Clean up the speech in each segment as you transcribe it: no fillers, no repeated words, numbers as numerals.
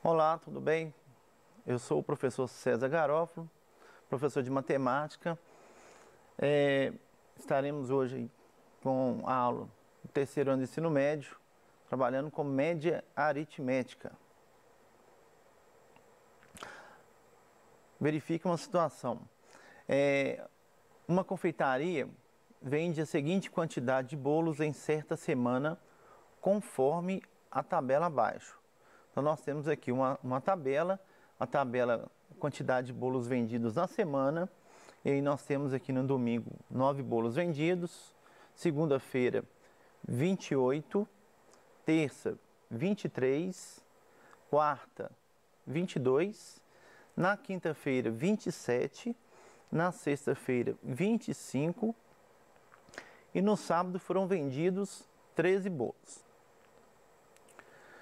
Olá, tudo bem? Eu sou o professor César Garofalo, professor de matemática. Estaremos hoje com a aula do terceiro ano de ensino médio, trabalhando com média aritmética. Verifique uma situação. Uma confeitaria vende a seguinte quantidade de bolos em certa semana, conforme a tabela abaixo. Então nós temos aqui uma tabela, quantidade de bolos vendidos na semana, e aí nós temos aqui no domingo 9 bolos vendidos, segunda-feira 28, terça 23, quarta 22, na quinta-feira 27, na sexta-feira 25 e no sábado foram vendidos 13 bolos.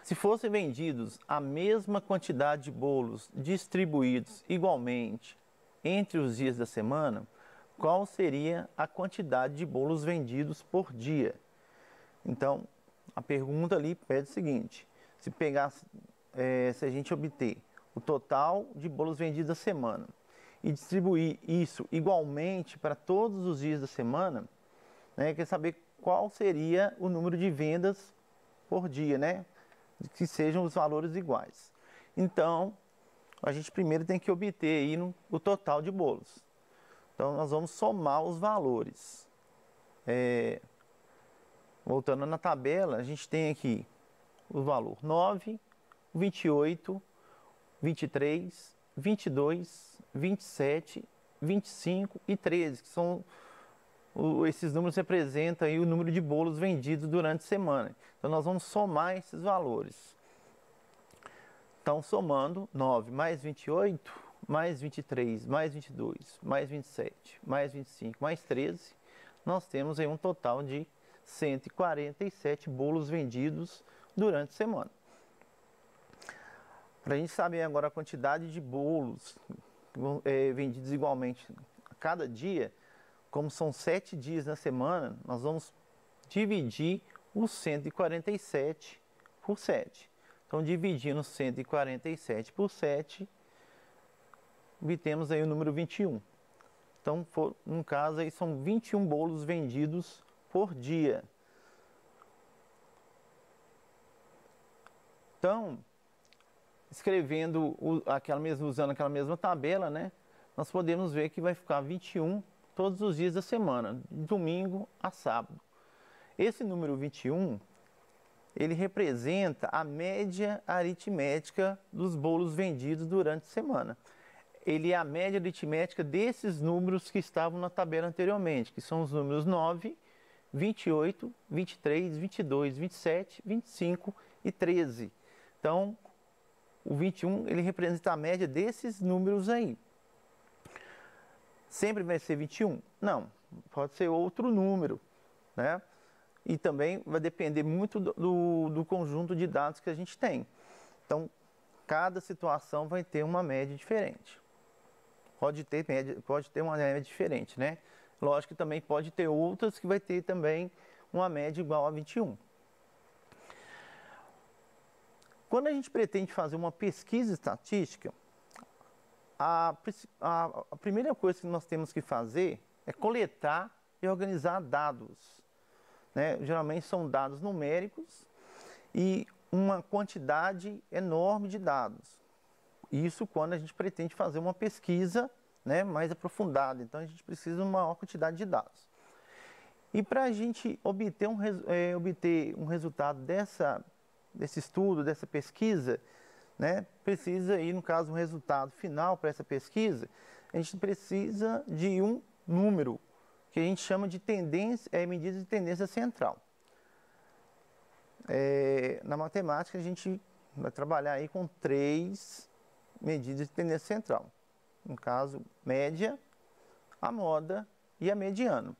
Se fossem vendidos a mesma quantidade de bolos distribuídos igualmente entre os dias da semana, qual seria a quantidade de bolos vendidos por dia? Então, a pergunta ali pede o seguinte: se a gente obter o total de bolos vendidos da semana e distribuir isso igualmente para todos os dias da semana, quer saber qual seria o número de vendas por dia, que sejam os valores iguais. Então, a gente primeiro tem que obter aí o total de bolos. Então, nós vamos somar os valores. Voltando na tabela, a gente tem aqui o valor 9, 28, 23, 22, 27, 25 e 13, que são esses números representam aí o número de bolos vendidos durante a semana. Então nós vamos somar esses valores. Então somando 9 mais 28, mais 23, mais 22, mais 27, mais 25, mais 13, nós temos aí um total de 147 bolos vendidos durante a semana. Para a gente saber agora a quantidade de bolos vendidos igualmente a cada dia, como são 7 dias na semana, nós vamos dividir os 147 por 7. Então, dividindo 147 por 7, obtemos aí o número 21. Então, no caso, aí são 21 bolos vendidos por dia. Então, usando aquela mesma tabela, nós podemos ver que vai ficar 21 todos os dias da semana, de domingo a sábado. Esse número 21, ele representa a média aritmética dos bolos vendidos durante a semana. Ele é a média aritmética desses números que estavam na tabela anteriormente, que são os números 9, 28, 23, 22, 27, 25 e 13. Então, o 21, ele representa a média desses números aí. Sempre vai ser 21? Não, pode ser outro número, E também vai depender muito do conjunto de dados que a gente tem. Então, cada situação vai ter uma média diferente. Pode ter uma média diferente, Lógico que também pode ter outras que vai ter também uma média igual a 21. Quando a gente pretende fazer uma pesquisa estatística, a primeira coisa que nós temos que fazer é coletar e organizar dados. Geralmente são dados numéricos e uma quantidade enorme de dados. Isso quando a gente pretende fazer uma pesquisa mais aprofundada. Então a gente precisa de uma maior quantidade de dados. E para a gente obter um resultado desse estudo, dessa pesquisa, precisa ir, no caso, um resultado final para essa pesquisa, a gente precisa de um número que a gente chama de medida de tendência central. Na matemática, a gente vai trabalhar aí com 3 medidas de tendência central. No caso, média, a moda e a mediana.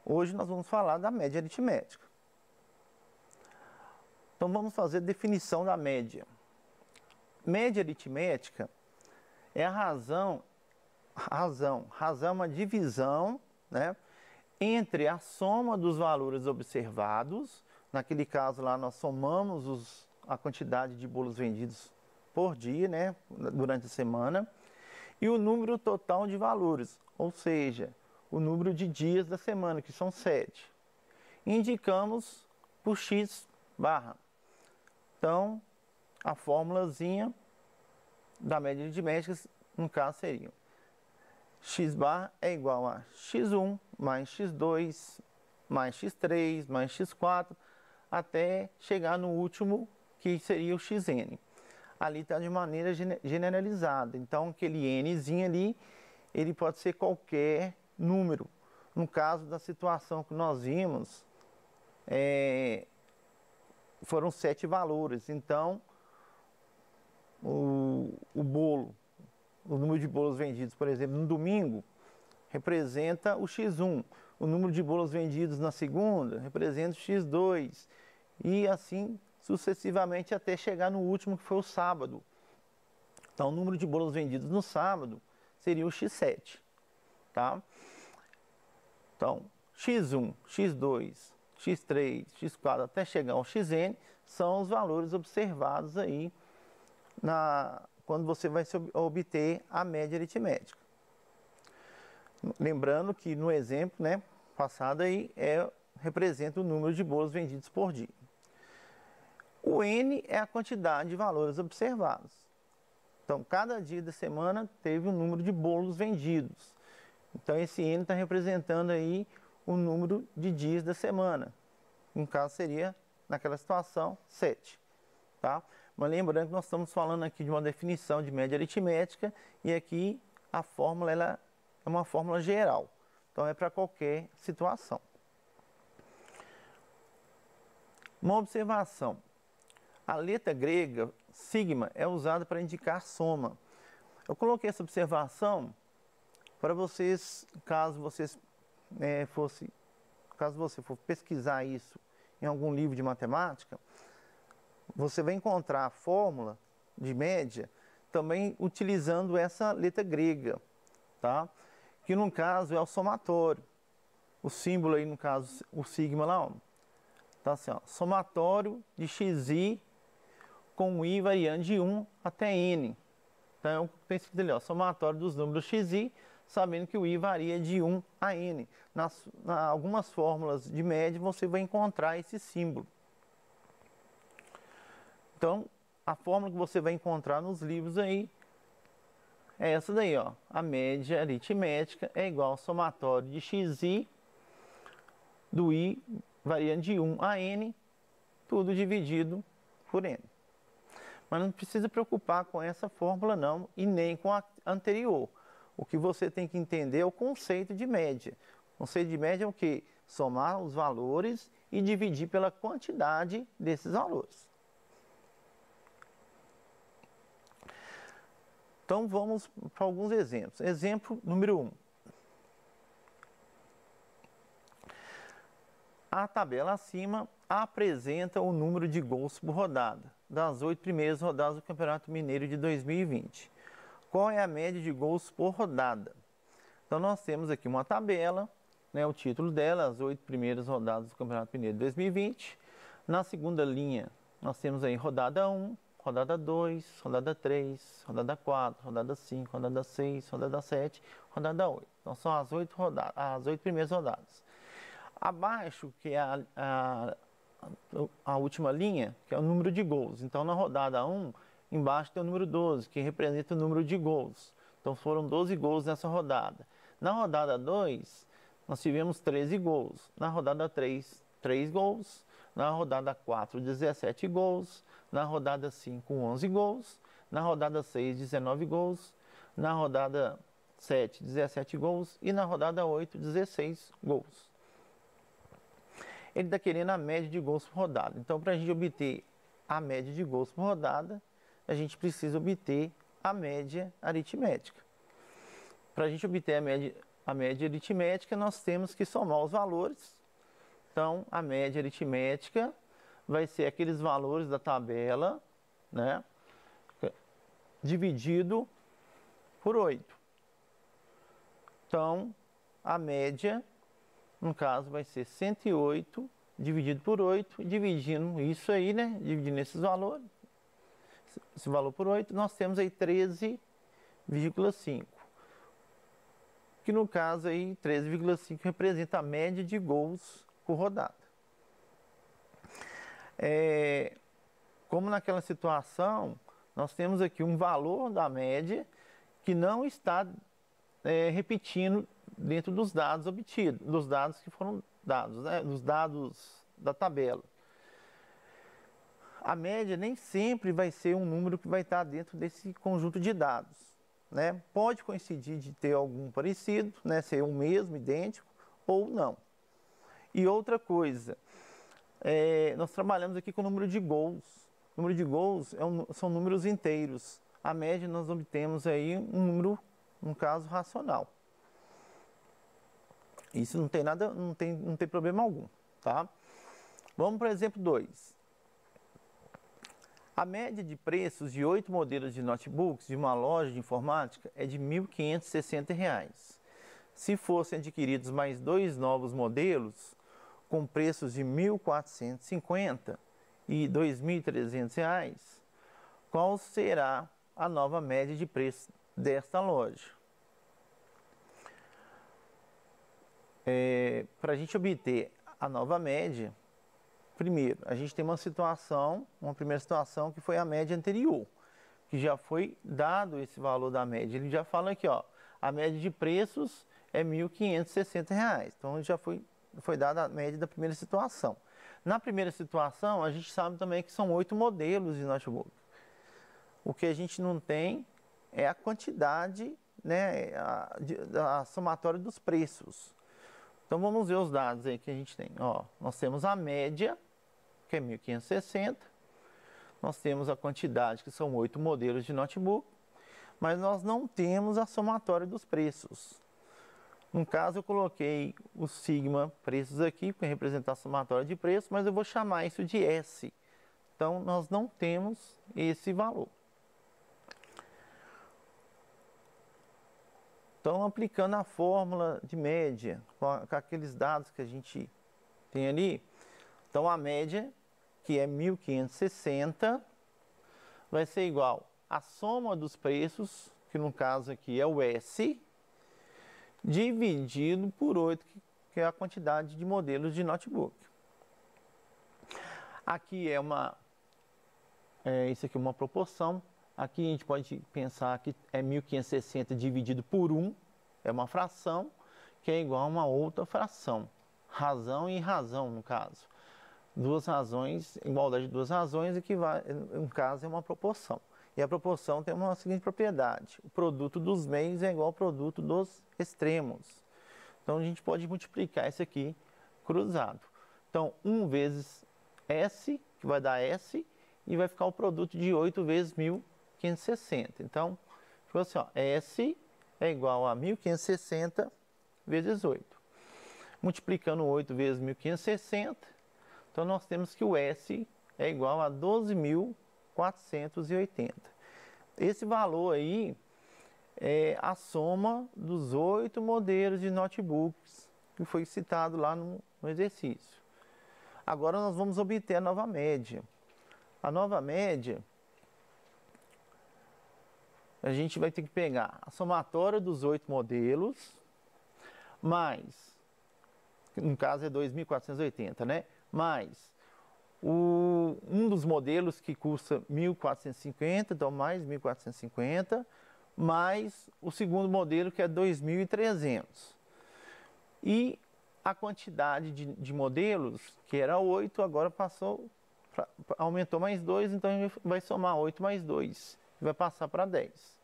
Hoje nós vamos falar da média aritmética. Então vamos fazer a definição da média. Média aritmética é razão é uma divisão, entre a soma dos valores observados. Naquele caso lá nós somamos a quantidade de bolos vendidos por dia, né, durante a semana, e o número total de valores, ou seja, o número de dias da semana, que são 7. Indicamos por x barra. Então, a fórmulazinha da média aritmética, no caso, seria x barra é igual a x1 mais x2 mais x3 mais x4, até chegar no último, que seria o xn. Ali está de maneira generalizada. Então, aquele nzinho ali, ele pode ser qualquer número. No caso da situação que nós vimos, foram 7 valores. Então, o bolo, o número de bolos vendidos, por exemplo, no domingo, representa o x1. O número de bolos vendidos na segunda representa o x2. E assim sucessivamente até chegar no último, que foi o sábado. Então, o número de bolos vendidos no sábado seria o x7. Tá? Então, x1, x2, x3, x4, até chegar ao xn, são os valores observados aí quando você vai obter a média aritmética. Lembrando que no exemplo, né, passado aí, representa o número de bolos vendidos por dia. O N é a quantidade de valores observados. Então, cada dia da semana teve um número de bolos vendidos. Então, esse N está representando aí o número de dias da semana. No caso, seria, naquela situação, 7. Tá? Mas lembrando que nós estamos falando aqui de uma definição de média aritmética, e aqui a fórmula ela é uma fórmula geral. Então, é para qualquer situação. Uma observação. A letra grega, sigma, é usada para indicar soma. Eu coloquei essa observação para vocês, caso você for pesquisar isso em algum livro de matemática, você vai encontrar a fórmula de média também utilizando essa letra grega, tá? Que no caso é o somatório. O símbolo aí, no caso, o sigma lá, ó, tá assim, ó, somatório de xi com i variando de 1 até n. Então, tem escrito ali, ó, somatório dos números xi, sabendo que o i varia de 1 a n. Algumas fórmulas de média você vai encontrar esse símbolo. Então, a fórmula que você vai encontrar nos livros aí é essa daí, ó. A média aritmética é igual ao somatório de xi do i variando de 1 a n, tudo dividido por n. Mas não precisa preocupar com essa fórmula não, e nem com a anterior. O que você tem que entender é o conceito de média. O conceito de média é o quê? Somar os valores e dividir pela quantidade desses valores. Então, vamos para alguns exemplos. Exemplo número 1. A tabela acima apresenta o número de gols por rodada das 8 primeiras rodadas do Campeonato Mineiro de 2020. Qual é a média de gols por rodada? Então, nós temos aqui uma tabela, né, o título dela, as 8 primeiras rodadas do Campeonato Mineiro de 2020. Na segunda linha, nós temos aí rodada 1, rodada 2, rodada 3, rodada 4, rodada 5, rodada 6, rodada 7, rodada 8. Então, são as 8 primeiras rodadas. Abaixo, que é a última linha, que é o número de gols. Então, na rodada 1, embaixo tem o número 12, que representa o número de gols. Então, foram 12 gols nessa rodada. Na rodada 2, nós tivemos 13 gols. Na rodada 3, 3 gols. Na rodada 4, 17 gols. Na rodada 5, 11 gols. Na rodada 6, 19 gols. Na rodada 7, 17 gols. E na rodada 8, 16 gols. Ele está querendo a média de gols por rodada. Então, para a gente obter a média de gols por rodada, a gente precisa obter a média aritmética. Para a gente obter a média aritmética, nós temos que somar os valores. Então, a média aritmética vai ser aqueles valores da tabela, né, dividido por 8. Então, a média, no caso, vai ser 108 dividido por 8, dividindo isso aí, né? Dividindo esses valores, esse valor por 8, nós temos aí 13,5. Que no caso aí, 13,5 representa a média de gols por rodada. Como naquela situação, nós temos aqui um valor da média que não está repetindo dentro dos dados obtidos, dos dados que foram dados, né, dos dados da tabela. A média nem sempre vai ser um número que vai estar dentro desse conjunto de dados, né? Pode coincidir de ter algum parecido, né, ser o mesmo, idêntico, ou não. E outra coisa, nós trabalhamos aqui com o número de gols. O número de gols são números inteiros. A média nós obtemos aí um número, no caso, racional. Isso não tem nada, não tem problema algum, tá? Vamos para o exemplo 2. A média de preços de 8 modelos de notebooks de uma loja de informática é de R$ 1.560. Se fossem adquiridos mais 2 novos modelos, com preços de R$ 1.450 e R$ 2.300, qual será a nova média de preço desta loja? Para a gente obter a nova média, primeiro, a gente tem uma primeira situação que foi a média anterior, que já foi dado esse valor da média. Ele já fala aqui, ó, a média de preços é R$ 1.560. Então já foi dada a média da primeira situação. Na primeira situação, a gente sabe também que são 8 modelos de notebook. O que a gente não tem é a quantidade, né, a somatória dos preços. Então vamos ver os dados aí que a gente tem. Ó, nós temos a média, que é 1.560. Nós temos a quantidade, que são 8 modelos de notebook. Mas nós não temos a somatória dos preços. No caso, eu coloquei o sigma preços aqui, para representar a somatória de preços, mas eu vou chamar isso de S. Então, nós não temos esse valor. Então, aplicando a fórmula de média, com aqueles dados que a gente tem ali, então a média, que é 1.560, vai ser igual à soma dos preços, que no caso aqui é o S, dividido por 8, que é a quantidade de modelos de notebook. Aqui isso aqui é uma proporção. Aqui a gente pode pensar que é 1.560 dividido por 1, é uma fração, que é igual a uma outra fração. Razão e razão, no caso. Duas razões, igualdade de duas razões, no caso é uma proporção. E a proporção tem uma seguinte propriedade: o produto dos meios é igual ao produto dos extremos. Então a gente pode multiplicar isso aqui cruzado. Então 1 vezes S, que vai dar S, e vai ficar o produto de 8 vezes 1.560. Então ficou assim, ó, S é igual a 1.560 vezes 8. Multiplicando 8 vezes 1.560, então nós temos que o S é igual a 12.480. Esse valor aí é a soma dos 8 modelos de notebooks que foi citado lá no exercício. Agora nós vamos obter a nova média. A nova média, a gente vai ter que pegar a somatória dos 8 modelos, mais, no caso é 2.480, né? Mais um dos modelos que custa 1.450, então mais 1.450, mais o segundo modelo que é 2.300. E a quantidade de modelos, que era 8, agora aumentou mais 2, então a gente vai somar 8 mais 2, e vai passar para 10.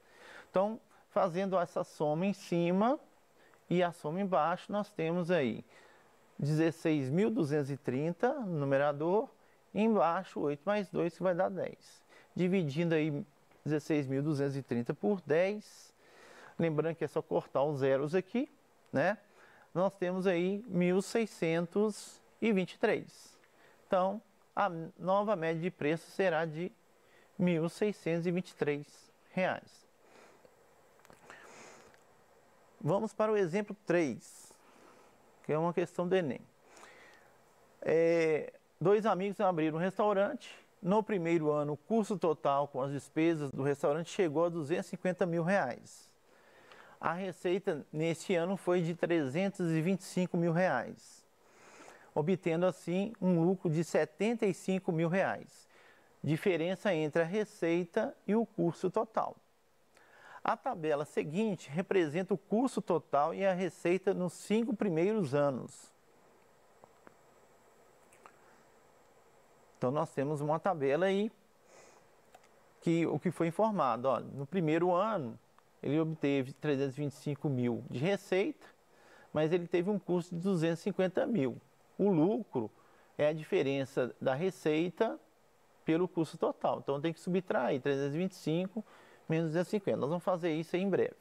Então, fazendo essa soma em cima e a soma embaixo, nós temos aí 16.230 no numerador, e embaixo 8 mais 2, que vai dar 10. Dividindo aí 16.230 por 10, lembrando que é só cortar os zeros aqui, né? Nós temos aí 1.623. Então, a nova média de preço será de R$ 1.623. Vamos para o exemplo 3, que é uma questão do Enem. Dois amigos abriram um restaurante. No primeiro ano, o custo total com as despesas do restaurante chegou a R$250 mil. A receita neste ano foi de R$325 mil, obtendo assim um lucro de R$75 mil. Diferença entre a receita e o custo total. A tabela seguinte representa o custo total e a receita nos 5 primeiros anos. Então nós temos uma tabela aí que o que foi informado, ó, no primeiro ano ele obteve 325 mil de receita, mas ele teve um custo de 250 mil. O lucro é a diferença da receita pelo custo total. Então tem que subtrair 325 menos 250. Nós vamos fazer isso aí em breve.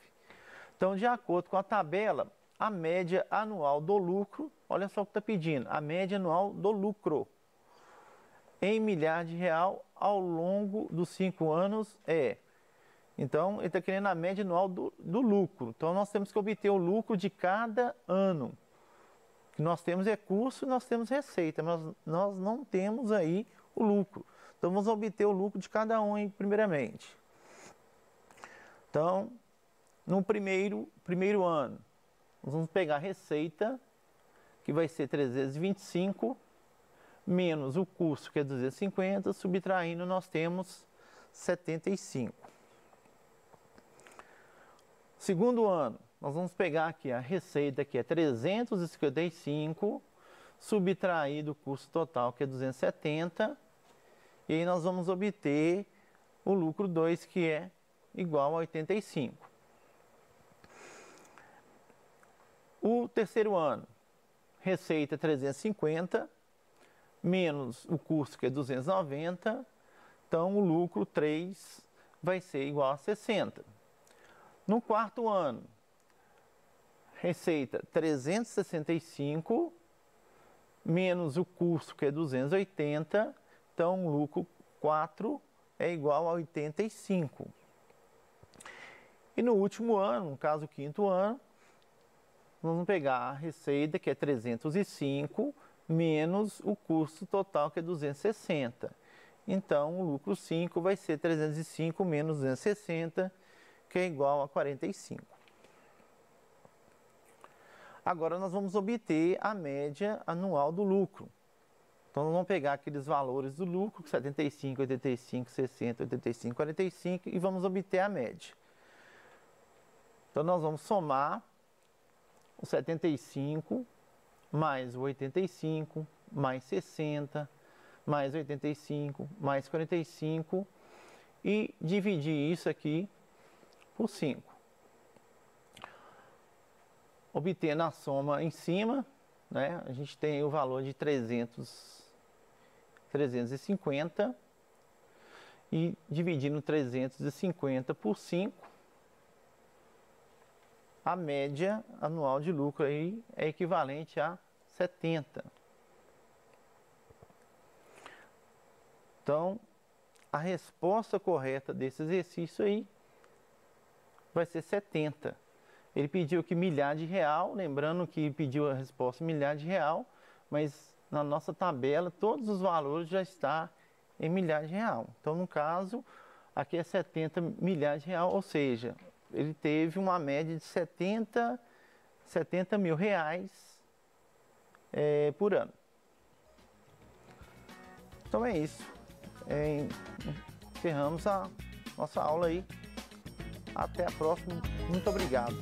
Então, de acordo com a tabela, a média anual do lucro, olha só o que está pedindo, a média anual do lucro em milhares de real ao longo dos 5 anos é. Então, ele está querendo a média anual do lucro. Então, nós temos que obter o lucro de cada ano. O que nós temos é custo e nós temos receita, mas nós não temos aí o lucro. Então, vamos obter o lucro de cada um aí, primeiramente. Então, no primeiro ano, nós vamos pegar a receita, que vai ser 325, menos o custo, que é 250, subtraindo, nós temos 75. Segundo ano, nós vamos pegar aqui a receita, que é 355, subtrair do custo total, que é 270, e aí nós vamos obter o lucro 2, que é igual a 85. O terceiro ano, receita 350, menos o custo, que é 290, então o lucro 3 vai ser igual a 60. No quarto ano, receita 365, menos o custo, que é 280, então o lucro 4 é igual a 85. E no último ano, no caso o quinto ano, vamos pegar a receita, que é 305, menos o custo total, que é 260. Então, o lucro 5 vai ser 305 menos 260, que é igual a 45. Agora, nós vamos obter a média anual do lucro. Então, nós vamos pegar aqueles valores do lucro, 75, 85, 60, 85, 45, e vamos obter a média. Então, nós vamos somar o 75 mais o 85, mais 60, mais 85, mais 45 e dividir isso aqui por 5. Obtendo a soma em cima, né, a gente tem o valor de 350 e dividindo 350 por 5, a média anual de lucro aí é equivalente a 70. Então, a resposta correta desse exercício aí vai ser 70. Ele pediu aqui milhar de real, lembrando que pediu a resposta milhar de real, mas na nossa tabela todos os valores já estão em milhar de real. Então, no caso, aqui é 70 milhares de real, ou seja, ele teve uma média de 70 mil reais por ano. Então é isso. Encerramos a nossa aula aí. Até a próxima. Muito obrigado.